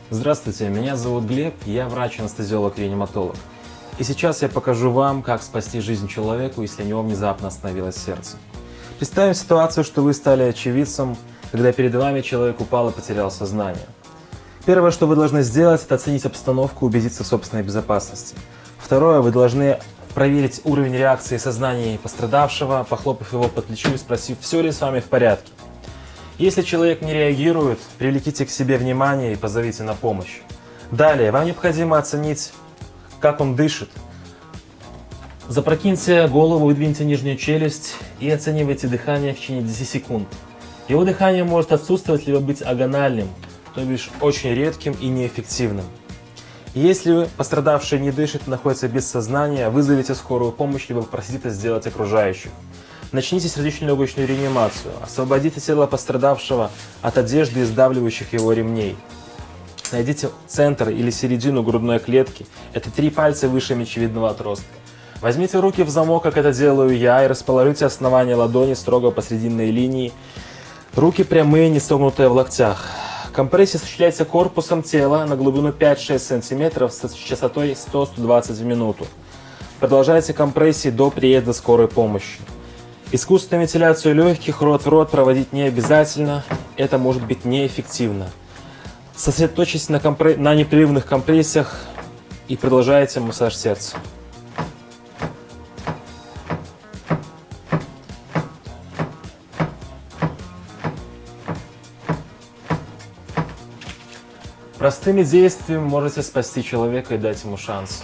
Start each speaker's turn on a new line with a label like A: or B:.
A: Здравствуйте, меня зовут Глеб, я врач-анестезиолог-реаниматолог. И сейчас я покажу вам, как спасти жизнь человеку, если у него внезапно остановилось сердце. Представим ситуацию, что вы стали очевидцем, когда перед вами человек упал и потерял сознание. Первое, что вы должны сделать, это оценить обстановку и убедиться в собственной безопасности. Второе, вы должны проверить уровень реакции сознания пострадавшего, похлопав его по плечу и спросив, все ли с вами в порядке. Если человек не реагирует, привлеките к себе внимание и позовите на помощь. Далее, вам необходимо оценить, как он дышит. Запрокиньте голову, выдвиньте нижнюю челюсть и оценивайте дыхание в течение 10 секунд. Его дыхание может отсутствовать либо быть агональным, то бишь очень редким и неэффективным. Если пострадавший не дышит и находится без сознания, вызовите скорую помощь, либо попросите это сделать окружающих. Начните сердечно-легочную реанимацию. Освободите тело пострадавшего от одежды и сдавливающих его ремней. Найдите центр или середину грудной клетки. Это 3 пальца выше мечевидного отростка. Возьмите руки в замок, как это делаю я, и расположите основание ладони строго по срединной линии. Руки прямые, не согнутые в локтях. Компрессия осуществляется корпусом тела на глубину 5-6 см с частотой 100-120 в минуту. Продолжайте компрессии до приезда скорой помощи. Искусственную вентиляцию легких рот в рот проводить не обязательно, это может быть неэффективно. Сосредоточьтесь на непрерывных компрессиях и продолжайте массаж сердца. Простыми действиями можете спасти человека и дать ему шанс.